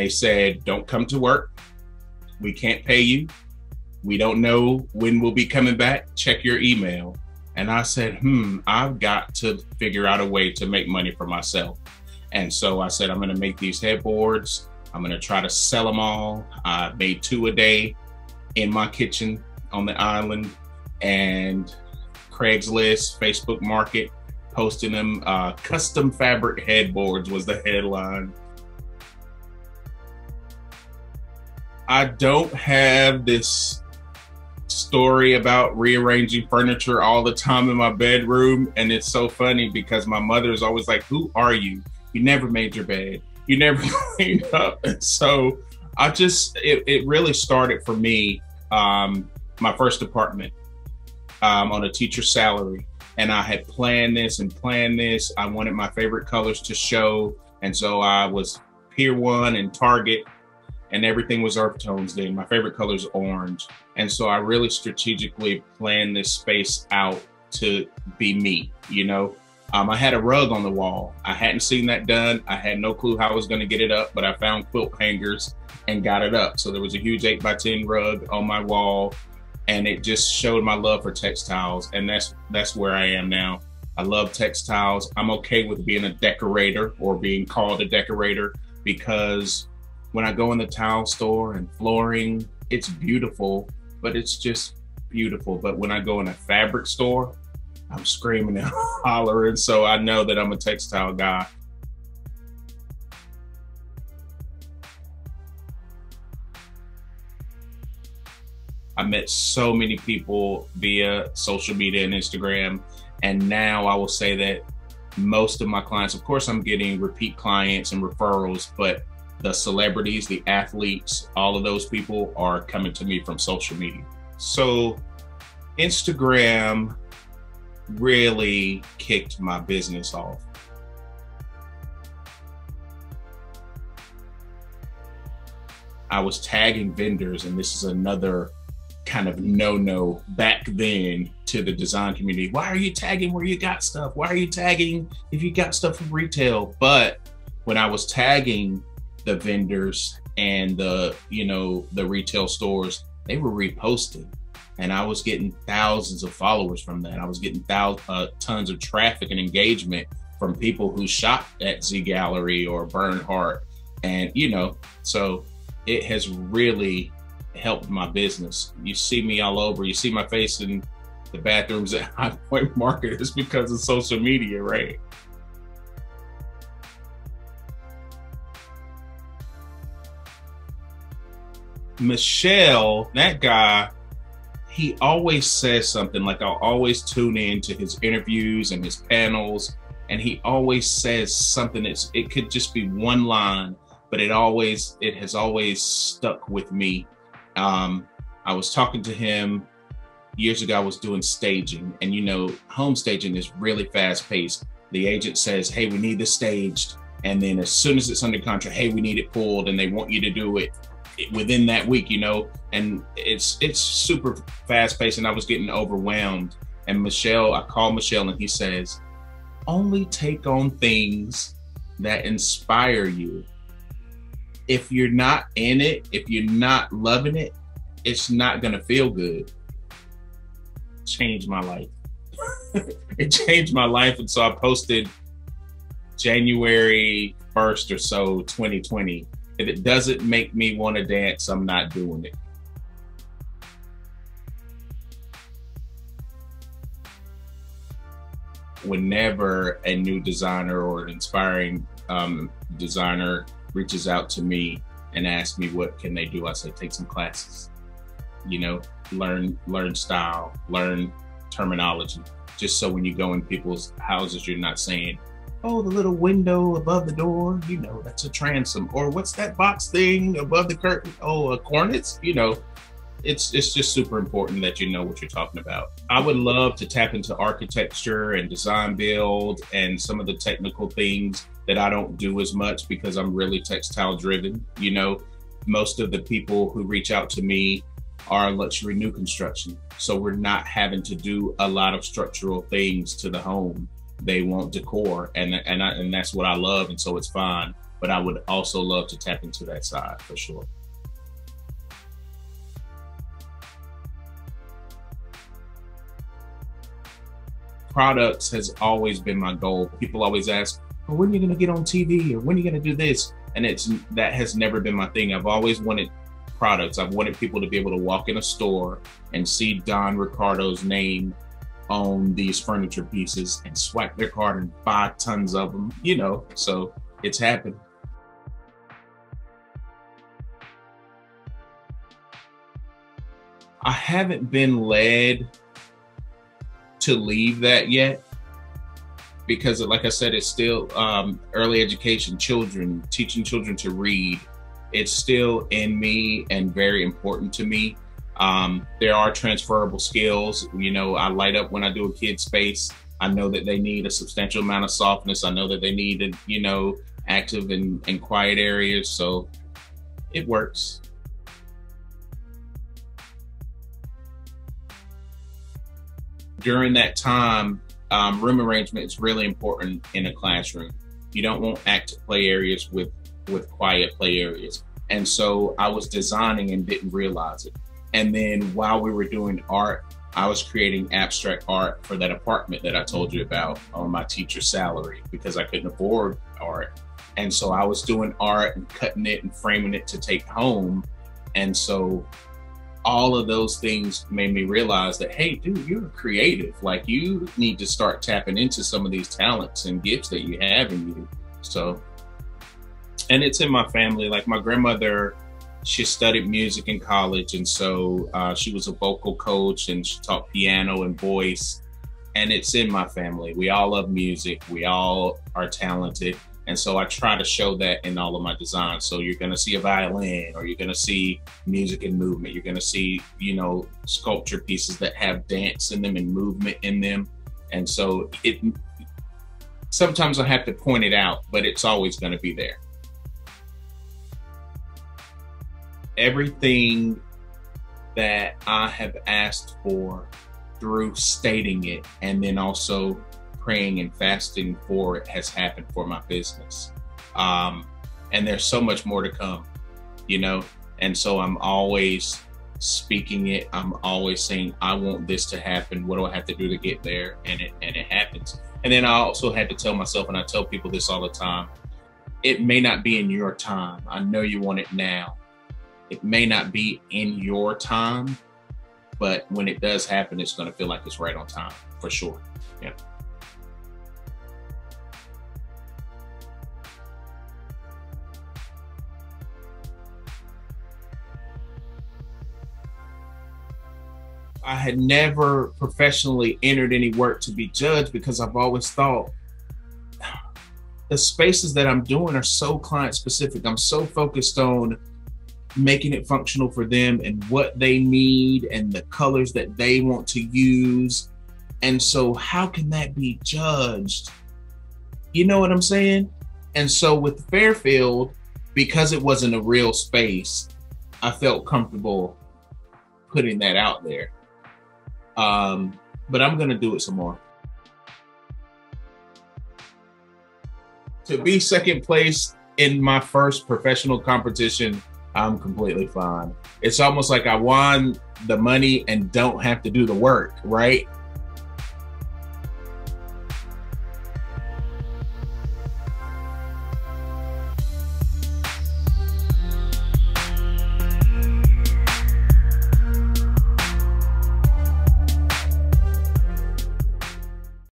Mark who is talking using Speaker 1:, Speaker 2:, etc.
Speaker 1: they said, don't come to work. We can't pay you. We don't know when we'll be coming back. Check your email. And I said, I've got to figure out a way to make money for myself. And so I said, I'm going to make these headboards. I'm going to try to sell them all. I made 2 a day in my kitchen on the island, and Craigslist, Facebook Market, posting them. Custom fabric headboards was the headline. I don't have this story about rearranging furniture all the time in my bedroom. And it's so funny because my mother is always like, who are you? You never made your bed. You never cleaned up. And so I just, it really started for me, my first apartment on a teacher's salary. And I had planned this and planned this. I wanted my favorite colors to show. And so I was Pier 1 and Target, and everything was earth tones then. My favorite color is orange. And so I really strategically planned this space out to be me, you know? I had a rug on the wall. I hadn't seen that done. I had no clue how I was gonna get it up, but I found quilt hangers and got it up. So there was a huge 8x10 rug on my wall, and it just showed my love for textiles. And that's where I am now. I love textiles. I'm okay with being a decorator or being called a decorator, because when I go in the tile store and flooring, it's beautiful, but it's just beautiful. But when I go in a fabric store, I'm screaming and hollering. So I know that I'm a textile guy. I met so many people via social media and Instagram. And now I will say that most of my clients, of course, I'm getting repeat clients and referrals, but the celebrities, the athletes, all of those people are coming to me from social media. So Instagram really kicked my business off. I was tagging vendors, and this is another kind of no-no back then to the design community. Why are you tagging where you got stuff? Why are you tagging if you got stuff from retail? But when I was tagging the vendors and the retail stores, they were reposting, and I was getting thousands of followers from that. I was getting tons of traffic and engagement from people who shop at Z Gallery or Bernhardt, and so it has really helped my business. You see me all over. You see my face in the bathrooms at High Point Market. It's because of social media, right? Michelle, that guy, he always says something. Like, I'll always tune in to his interviews and his panels, and he always says something it could just be one line, but it has always stuck with me. I was talking to him years ago. I was doing staging, and home staging is really fast paced. The agent says, hey, we need this staged. And then as soon as it's under contract, hey, we need it pulled, and they want you to do it within that week, and it's super fast paced, and I was getting overwhelmed. And I called Michelle, and he says, only take on things that inspire you. If you're not in it, if you're not loving it, it's not gonna feel good. Changed my life. It changed my life. And so I posted January 1st or so, 2020. If it doesn't make me want to dance, I'm not doing it. Whenever a new designer or an inspiring designer reaches out to me and asks me what can they do, I say, take some classes. Learn style, learn terminology, just so when you go in people's houses, you're not saying, oh, the little window above the door, that's a transom. Or what's that box thing above the curtain? Oh, a cornice. It's just super important that you know what you're talking about. I would love to tap into architecture and design build and some of the technical things that I don't do as much because I'm really textile driven. Most of the people who reach out to me are luxury new construction. So we're not having to do a lot of structural things to the home. They want decor, and that's what I love, and so it's fine. but I would also love to tap into that side for sure. Products has always been my goal. People always ask, well, when are you going to get on TV, or when are you going to do this? And that has never been my thing. I've always wanted products. I've wanted people to be able to walk in a store and see Don Ricardo's name on these furniture pieces and swipe their card and buy tons of them, you know, so it's happened. I haven't been led to leave that yet, because like I said, it's still early education, teaching children to read. It's still in me and very important to me. There are transferable skills. You know, I light up when I do a kid's space. I know that they need a substantial amount of softness. I know that they need, you know, active and quiet areas. So it works. During that time, room arrangement is really important in a classroom. You don't want active play areas with quiet play areas. And so I was designing and didn't realize it. And then while we were doing art, I was creating abstract art for that apartment that I told you about on my teacher's salary, because I couldn't afford art. And so I was doing art and cutting it and framing it to take home. And so all of those things made me realize that, hey, dude, you're creative. Like, you need to start tapping into some of these talents and gifts that you have in you. So, and it's in my family. Like, my grandmother, she studied music in college. And so she was a vocal coach, and she taught piano and voice. And it's in my family. We all love music. We all are talented. And so I try to show that in all of my designs. So you're gonna see a violin, or you're gonna see music and movement. You're gonna see, you know, sculpture pieces that have dance in them and movement in them. And so sometimes I have to point it out, but it's always gonna be there. Everything that I have asked for through stating it, and then also praying and fasting for it, has happened for my business. And there's so much more to come, you know? And so I'm always speaking it. I'm always saying, I want this to happen. What do I have to do to get there? And it happens. And then I also had to tell myself, and I tell people this all the time, it may not be in your time. I know you want it now. It may not be in your time, but when it does happen, it's gonna feel like it's right on time, for sure. Yeah. I had never professionally entered any work to be judged, because I've always thought the spaces that I'm doing are so client specific. I'm so focused on making it functional for them and what they need and the colors that they want to use. And so how can that be judged? You know what I'm saying? And so with Fairfield, because it wasn't a real space, I felt comfortable putting that out there. But I'm gonna do it some more. To be second place in my first professional competition, I'm completely fine. It's almost like I won the money and don't have to do the work, right?